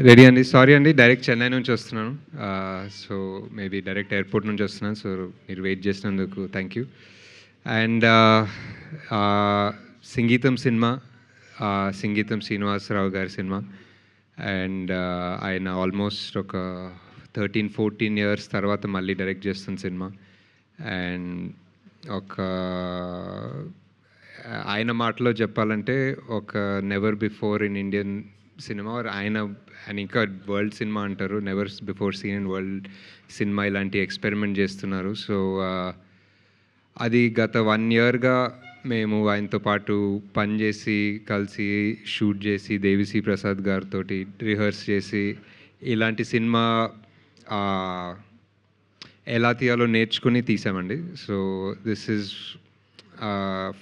Ready అండి. Sorry అండి, direct Chennai నుంచి వస్తున్నాను. సో మేబీ డైరెక్ట్ ఎయిర్పోర్ట్ నుంచి వస్తున్నాను. సో మీరు వెయిట్ చేసినందుకు థ్యాంక్ యూ. అండ్ సంగీతం సినిమా, సంగీతం శ్రీనివాసరావు గారి సినిమా. అండ్ ఆయన ఆల్మోస్ట్ ఒక 13-14 ఇయర్స్ తర్వాత మళ్ళీ డైరెక్ట్ చేస్తున్న సినిమా. అండ్ ఒక ఆయన మాటలో చెప్పాలంటే ఒక never before in Indian cinema, ఆయన ఆయన ఇంకా వరల్డ్ సినిమా అంటారు, never before seen in world cinema ఇలాంటి ఎక్స్పెరిమెంట్ చేస్తున్నారు. సో అది గత 1 ఇయర్గా మేము ఆయనతో పాటు పనిచేసి కలిసి షూట్ చేసి దేవిశ్రీ ప్రసాద్ గారితో రిహర్స్ చేసి ఇలాంటి సినిమా ఎలా తీయాలో నేర్చుకుని తీసామండి. సో దిస్ ఈజ్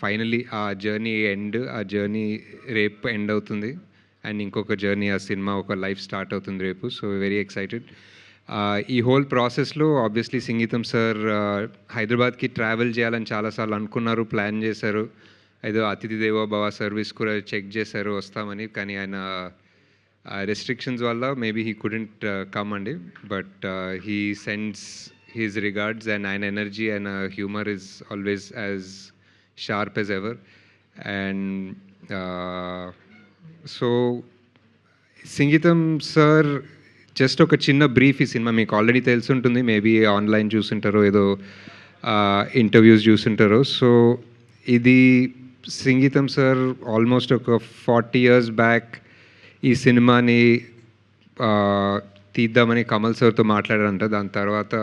ఫైనలీ ఆ జర్నీ రేపు ఎండ్ అవుతుంది. అండ్ ఇంకొక జర్నీ, ఆ సినిమా ఒక లైఫ్ స్టార్ట్ అవుతుంది రేపు. So very excited. ఈ హోల్ ప్రాసెస్లో ఆబ్వియస్లీ సంగీతం సార్ హైదరాబాద్కి ట్రావెల్ చేయాలని చాలాసార్లు అనుకున్నారు, ప్లాన్ చేశారు. ఏదో అతిథి దేవో భవ సర్వీస్ కూడా చెక్ చేశారు వస్తామని, కానీ ఆయన రెస్ట్రిక్షన్స్ వల్ల మేబీ హీ కుడెంట్ కమ్ అండి. But he sends his regards, and ఆయన energy and humour is always as sharp as ever. And so సంగీతం సార్ జస్ట్ ఒక చిన్న బ్రీఫ్, ఈ సినిమా మీకు ఆల్రెడీ తెలిసి ఉంటుంది, మేబీ ఆన్లైన్ చూసుంటారో ఏదో ఇంటర్వ్యూస్ చూసుంటారో. సో ఇది సంగీతం సార్ ఆల్మోస్ట్ ఒక 40 years బ్యాక్ ఈ సినిమాని తీద్దామని కమల్ సార్తో మాట్లాడారంట. దాని తర్వాత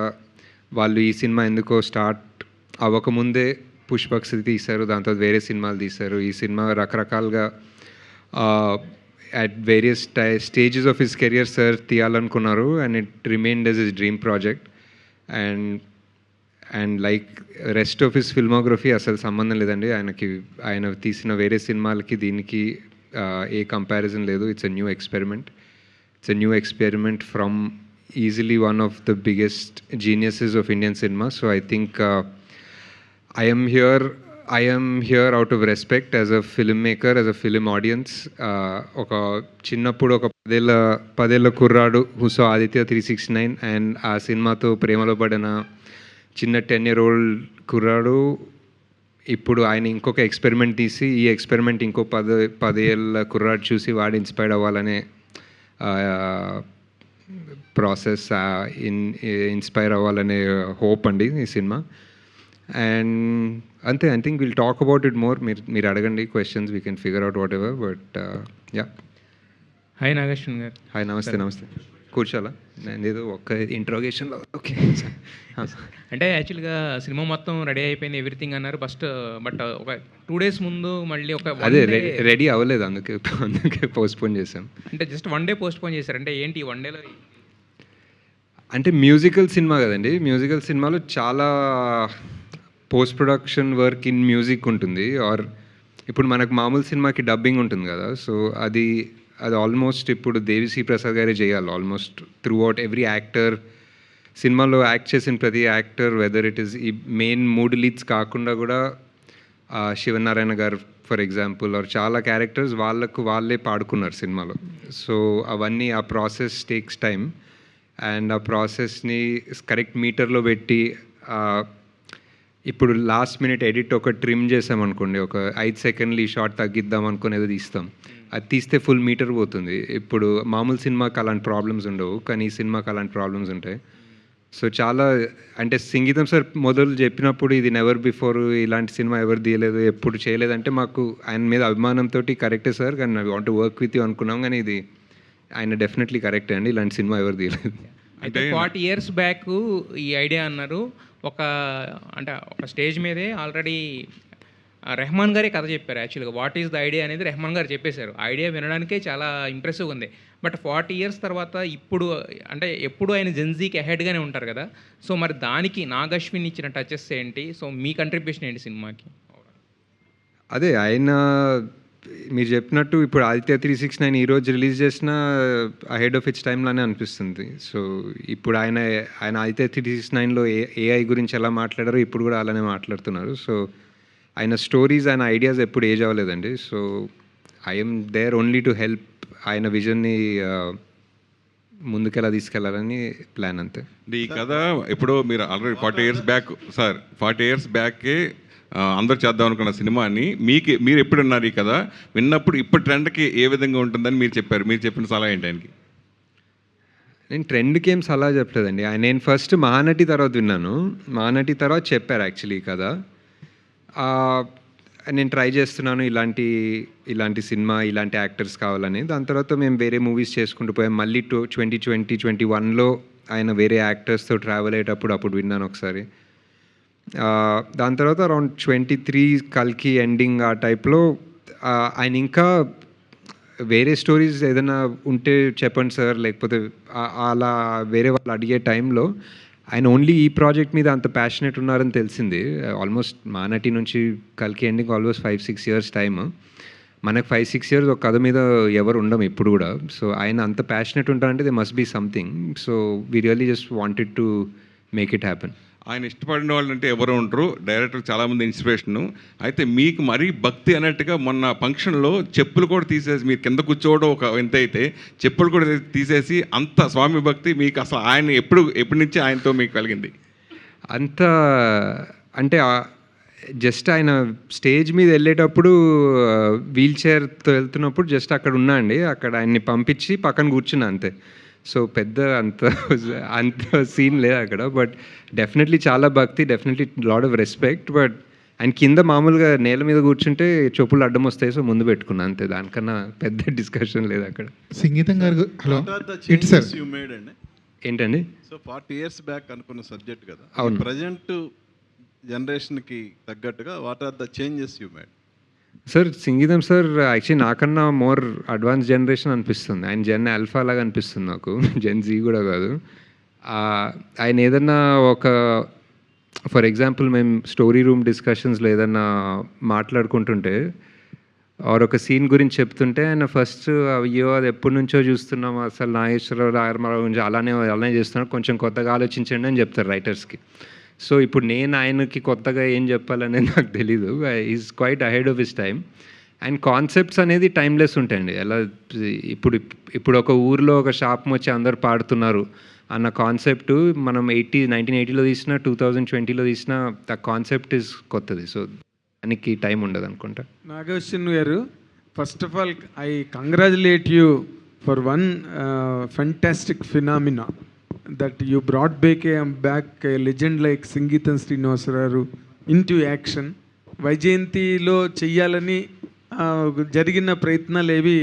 వాళ్ళు ఈ సినిమా ఎందుకో స్టార్ట్ అవ్వకముందే పుష్పక్ తీశారు, దాని తర్వాత వేరే సినిమాలు తీశారు. ఈ సినిమా రకరకాలుగా at various stages of his career sir తీయాలనుకున్నారు, and it remained as his dream project. And like rest of his filmography అసలు సంబంధం లేదండి. ఆయన తీసిన వేరే సినిమాలకి దీనికి ఏ కంపారిజన్ లేదు. It's a new experiment from easily one of the biggest geniuses of Indian cinema. So I think I am here out of respect as a filmmaker, as a film audience. oka chinnappudu oka 10 ఏళ్ల కుర్రాడు who saw Aditya 369 and ఆ సినిమాతో ప్రేమలో పడిన చిన్న 10-year-old కుర్రాడు ఇప్పుడు ఆయన ఇంకొక ఎక్స్పెరిమెంట్ తీసి ఈ ఎక్స్పెరిమెంట్ ఇంకో 10 ఏళ్ళ కుర్రాడు చూసి వాడు ఇన్స్పైర్ అవ్వాలనే ప్రాసెస్ ఇన్స్పైర్ అవ్వాలనే హోప్ అండి ఈ సినిమా. అండ్ అంతే, I think will talk about it more. మీరు అడగండి questions, we can figure out whatever. But yeah. Hi Nageshwan గారు. హాయ్, నమస్తే. కూర్చోాలా? నేను ఏదో ఒక్క ఇంట్రోగేషన్లో ఓకే. అంటే యాక్చువల్గా సినిమా మొత్తం రెడీ అయిపోయింది, ఎవ్రీథింగ్ అన్నారు బట్ ఒక 2 days ముందు మళ్ళీ అదే రెడీ అవ్వలేదు, అందుకే పోస్ట్పోన్ చేశాం. అంటే జస్ట్ 1 day పోస్ట్పోన్ చేశారు. అంటే ఏంటి 1 dayలో? అంటే మ్యూజికల్ సినిమా కదండి. మ్యూజికల్ సినిమాలో చాలా post production work in music ఉంటుంది. ఆర్ ఇప్పుడు మనకు మామూలు సినిమాకి డబ్బింగ్ ఉంటుంది కదా. సో అది ఆల్మోస్ట్ ఇప్పుడు దేవిశ్రీ ప్రసాద్ గారే చేయాలి. Almost through out every actor, సినిమాలో యాక్ట్ చేసిన ప్రతి యాక్టర్, వెదర్ ఇట్ ఈస్ ఈ మెయిన్ 3 leads కాకుండా కూడా శివనారాయణ గారు ఫర్ ఎగ్జాంపుల్, ఆర్ చాలా క్యారెక్టర్స్ వాళ్ళే పాడుకున్నారు సినిమాలో. సో అవన్నీ ఆ ప్రాసెస్ టేక్స్ టైం. అండ్ ఆ ప్రాసెస్ని కరెక్ట్ మీటర్లో పెట్టి ఇప్పుడు లాస్ట్ మినిట్ ఎడిట్ ఒక ట్రిమ్ చేసామనుకోండి, ఒక 5 seconds ఈ షార్ట్ తగ్గిద్దాం అనుకునేది తీస్తాం, అది తీస్తే ఫుల్ మీటర్ పోతుంది. ఇప్పుడు మామూలు సినిమాకి అలాంటి ప్రాబ్లమ్స్ ఉండవు, కానీ ఈ సినిమాకి అలాంటి ప్రాబ్లమ్స్ ఉంటాయి. సో చాలా అంటే సంగీతం సార్ మొదలు చెప్పినప్పుడు ఇది నెవర్ బిఫోర్, ఇలాంటి సినిమా ఎవరు తీయలేదు, ఎప్పుడు చేయలేదంటే మాకు ఆయన మీద అభిమానంతో కరెక్టే సార్, కానీ I want to work with you అనుకున్నాం. కానీ ఇది ఆయన డెఫినెట్లీ కరెక్టే అండి, ఇలాంటి సినిమా ఎవరు తీయలేదు. అంటే 40 years బ్యాక్ ఈ ఐడియా అన్నారు. ఒక స్టేజ్ మీదే ఆల్రెడీ రెహమాన్ గారే కథ చెప్పారు. యాక్చువల్గా వాట్ ఈస్ ద ఐడియా అనేది రెహమాన్ గారు చెప్పేశారు. ఐడియా వినడానికే చాలా ఇంప్రెసివ్ ఉంది. బట్ 40 years తర్వాత ఇప్పుడు అంటే ఎప్పుడు ఆయన జెన్జీకి అహెడ్గానే ఉంటారు కదా. సో మరి దానికి నాగశ్విన్ ఇచ్చిన టచెస్ ఏంటి? సో మీ కంట్రిబ్యూషన్ ఏంటి సినిమాకి? అదే ఆయన మీరు చెప్పినట్టు ఇప్పుడు ఆదిత్య 369 ఈరోజు రిలీజ్ చేసిన అహెడ్ ఆఫ్ ఇట్స్ టైంలానే అనిపిస్తుంది. సో ఇప్పుడు ఆయన ఆదిత్య 369లో ఏఐ గురించి ఎలా మాట్లాడారో ఇప్పుడు కూడా అలానే మాట్లాడుతున్నారు. సో ఆయన స్టోరీస్, ఆయన ఐడియాస్ ఎప్పుడు ఏజ్ అవ్వలేదండి. So I'm there only to help ఆయన విజన్ని ముందుకెలా తీసుకెళ్లాలని ప్లాన్ అంతే. అంటే ఈ కథ ఎప్పుడో మీరు already 40 years back sir 40 years బ్యాకే అందరూ చేద్దాం అనుకున్న సినిమాని మీరు ఎప్పుడు విన్నారు ఈ కథ? విన్నప్పుడు ఇప్పుడు ట్రెండ్కి ఏ విధంగా ఉంటుందని మీరు చెప్పారు. మీరు చెప్పిన సలహా ఏంటి ఆయనకి? నేను ట్రెండ్కి ఏం సలహా చెప్పలేదండి. నేను ఫస్ట్ మహానటి తర్వాత విన్నాను. మహానటి తర్వాత చెప్పారు యాక్చువల్లీ ఈ కథ. నేను ట్రై చేస్తున్నాను ఇలాంటి సినిమా, ఇలాంటి యాక్టర్స్ కావాలని. దాని తర్వాత మేము వేరే మూవీస్ చేసుకుంటూ పోయాం. మళ్ళీ 2021లో ఆయన వేరే యాక్టర్స్తో ట్రావెల్ అయ్యేటప్పుడు అప్పుడు విన్నాను ఒకసారి. దాని తర్వాత అరౌండ్ 23 కల్కి ఎండింగ్ ఆ టైప్లో ఆయన ఇంకా వేరే స్టోరీస్ ఏదైనా ఉంటే చెప్పండి సార్, లేకపోతే అలా వేరే వాళ్ళు అడిగే టైంలో ఆయన ఓన్లీ ఈ ప్రాజెక్ట్ మీద అంత ప్యాషనెట్ ఉన్నారని తెలిసింది. ఆల్మోస్ట్ మానటి నుంచి కల్కి ఎండింగ్ ఆల్మోస్ట్ 5-6 ఇయర్స్ టైమ్. మనకు 5-6 ఇయర్స్ ఒక కథ మీద ఎవరు ఉండం ఇప్పుడు కూడా. సో ఆయన అంత ప్యాషనెట్ ఉంటారంటే they must be something. So we really just wanted to make it happen. ఆయన ఇష్టపడిన వాళ్ళు అంటే ఎవరు ఉంటారు, డైరెక్టర్ చాలామంది ఇన్స్పిరేషను. అయితే మీకు మరీ భక్తి అన్నట్టుగా మొన్న ఫంక్షన్లో చెప్పులు కూడా తీసేసి మీరు కింద కూర్చోవడం ఒక ఎంత అయితే చెప్పులు కూడా తీసేసి అంత స్వామి భక్తి మీకు అసలు ఆయన ఎప్పటి నుంచి ఆయనతో మీకు కలిగింది? అంత అంటే జస్ట్ ఆయన స్టేజ్ మీద వెళ్ళేటప్పుడు వీల్ చైర్తో వెళ్తున్నప్పుడు జస్ట్ అక్కడ ఉన్నా అండి. అక్కడ ఆయన్ని పంపించి పక్కన కూర్చున్నా అంతే. సో పెద్ద అంత సీన్ లేదు అక్కడ. బట్ డెఫినెట్లీ చాలా భక్తి, definitely lot of respect. But ఆయన కింద మామూలుగా నేల మీద కూర్చుంటే చెప్పులు అడ్డం వస్తాయి, సో ముందు పెట్టుకున్నా అంతే. దానికన్నా పెద్ద డిస్కషన్ లేదు అక్కడ. సంగీతం గారు హలో ఏంటండి? సో 40 ఇయర్స్ బ్యాక్ అనుకున్న సబ్జెక్ట్ కదా, అవును. ప్రజెంట్ జనరేషన్కి తగ్గట్టుగా what are the changes you made? Sir Singeetam sir actually నాకన్నా మోర్ అడ్వాన్స్ జనరేషన్ అనిపిస్తుంది. ఆయన జెన్ ఆల్ఫా లాగా అనిపిస్తుంది నాకు, జెన్ జీ కూడా కాదు. ఆయన ఏదన్నా ఒక ఫర్ ఎగ్జాంపుల్ మేము స్టోరీ రూమ్ డిస్కషన్స్లో ఏదన్నా మాట్లాడుకుంటుంటే ఆర్ ఒక సీన్ గురించి చెప్తుంటే ఆయన ఫస్ట్ అయ్యో అది ఎప్పటి నుంచో చూస్తున్నాం, అసలు నాగేశ్వరరావు రామారావు గురించి అలానే చేస్తున్నాడు, కొంచెం కొత్తగా ఆలోచించండి అని చెప్తారు రైటర్స్కి. సో ఇప్పుడు నేను ఆయనకి కొత్తగా ఏం చెప్పాలనేది నాకు తెలీదు. Is quiet ahead of his time. And concepts అనేది టైమ్లెస్ ఉంటాయండి. ఎలా ఇప్పుడు ఒక ఊరిలో ఒక శాపం వచ్చి అందరు పాడుతున్నారు అన్న కాన్సెప్ట్ మనం 1980లో తీసినా 2020లో తీసినా ద కాన్సెప్ట్ ఈజ్ కొత్తది. సో దానికి టైం ఉండదు అనుకుంటా. నాగేశ్వరన్ గారు, first of all I congratulate you for one fantastic phenomena that you brought back a legend like సంగీతం శ్రీనివాసరావు into action. వైజయంతిలో చెయ్యాలని జరిగిన ప్రయత్నాలు ఏవి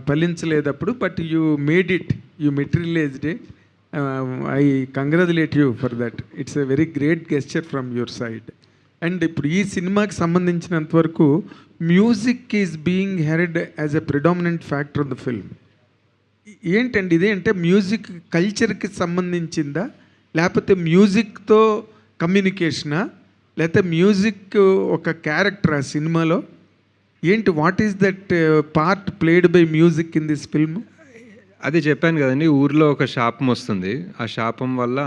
ఫలించలేదప్పుడు, but you made it, you materialised it. I congratulate you for that. It's a very great gesture from your side. And ఇప్పుడు ఈ సినిమాకి సంబంధించినంత వరకు music is being heard as a predominant factor of the film. ఏంటండి ఇది? అంటే music కల్చర్కి సంబంధించిందా, లేకపోతే మ్యూజిక్తో కమ్యూనికేషనా, లేకపోతే మ్యూజిక్ ఒక క్యారెక్టర్ ఆ సినిమాలో ఏంటి? What is that part played by music in this film? అదే చెప్పాను కదండి, ఊర్లో ఒక శాపం వస్తుంది. ఆ శాపం వల్ల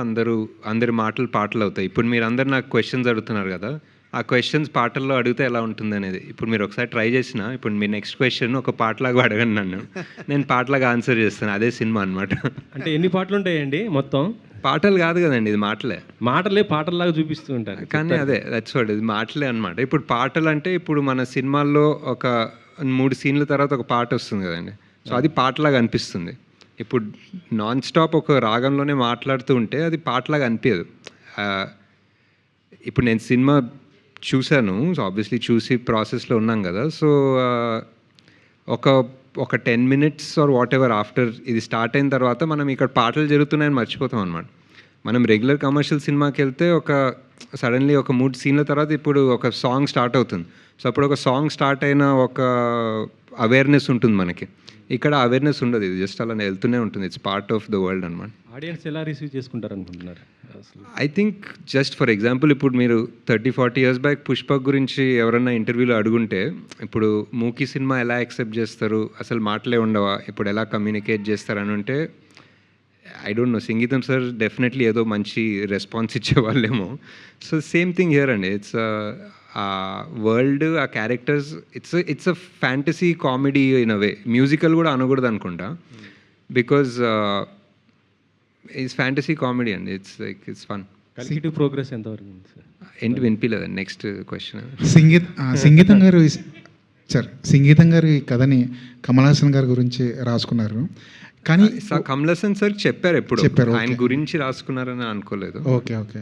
అందరి పాటలు అవుతాయి. ఇప్పుడు మీరు అందరు నాకు క్వశ్చన్స్ అడుగుతున్నారు కదా, ఆ క్వశ్చన్స్ పాటల్లో అడిగితే ఎలా ఉంటుంది అనేది ఇప్పుడు మీరు ఒకసారి ట్రై చేసిన, ఇప్పుడు మీ నెక్స్ట్ క్వశ్చన్ ఒక పాటలాగా అడగండి నన్ను, నేను పాటలాగా ఆన్సర్ చేస్తాను. అదే సినిమా అనమాట. అంటే ఎన్ని పాటలు ఉంటాయండి మొత్తం? పాటలు కాదు కదండి, ఇది మాటలే పాటల్లాగా చూపిస్తూ ఉంటారు. కానీ అదే దట్స్ వాట్, ఇది మాటలే అనమాట. ఇప్పుడు పాటలు అంటే ఇప్పుడు మన సినిమాల్లో ఒక 3 సీన్ల తర్వాత ఒక పాట వస్తుంది కదండి, సో అది పాటలాగా అనిపిస్తుంది. ఇప్పుడు నాన్ స్టాప్ ఒక రాగంలోనే మాట్లాడుతూ ఉంటే అది పాటలాగా అనిపించదు. ఇప్పుడు నేను సినిమా చూశాను, సో ఆబ్వియస్లీ చూసి ప్రాసెస్లో ఉన్నాం కదా. సో ఒక 10 minutes ఆర్ వాట్ ఎవర్ ఆఫ్టర్ ఇది స్టార్ట్ అయిన తర్వాత మనం ఇక్కడ పాటలు జరుగుతున్నాయని మర్చిపోతాం అనమాట. మనం రెగ్యులర్ కమర్షియల్ సినిమాకి వెళ్తే ఒక సడన్లీ ఒక 3 సీన్ల తర్వాత ఇప్పుడు ఒక సాంగ్ స్టార్ట్ అవుతుంది. సో అప్పుడు ఒక సాంగ్ స్టార్ట్ అయిన ఒక అవేర్నెస్ ఉంటుంది మనకి. ఇక్కడ అవేర్నెస్ ఉండదు, ఇది జస్ట్ అలా వెళ్తూనే ఉంటుంది. It's part of the world అనమాట. ఆడియన్స్ ఎలా రిసీవ్ చేసుకుంటారు అనుకుంటున్నారు? I think just for example ఇప్పుడు మీరు 30-40 years బ్యాక్ పుష్పక్ గురించి ఎవరన్నా ఇంటర్వ్యూలో అడుగుంటే ఇప్పుడు మూకీ సినిమా ఎలా యాక్సెప్ట్ చేస్తారు, అసలు మాటలే ఉండవా, ఇప్పుడు ఎలా కమ్యూనికేట్ చేస్తారని ఉంటే ఐ డోంట్ నో, సంగీతం సార్ డెఫినెట్లీ ఏదో మంచి రెస్పాన్స్ ఇచ్చేవాళ్ళేమో. సో సేమ్ థింగ్ హియర్ అండి. ఇట్స్ ఆ వరల్డ్, ఆ characters, it's a fantasy comedy in a way. Musical కూడా అనకూడదు అనుకుంటా, బికాజ్ ఈజ్ ఫ్యాంటసీ కామెడీ అండి. It's fun. కలిగిటివ్ ప్రోగ్రెస్ ఎంతవరకు ఉంది సార్? ఏంటి వినిపించలేదండి నెక్స్ట్ క్వశ్చన్. సంగీతం గారు సార్, సంగీతం గారు ఈ కథని కమల్ హాసన్ గారి గురించి రాసుకున్నారు, కానీ కమల్ హాసన్ సార్ చెప్పారు ఎప్పుడు, చెప్పారు, ఆయన okay. గురించి రాసుకున్నారని అనుకోలేదు. Okay okay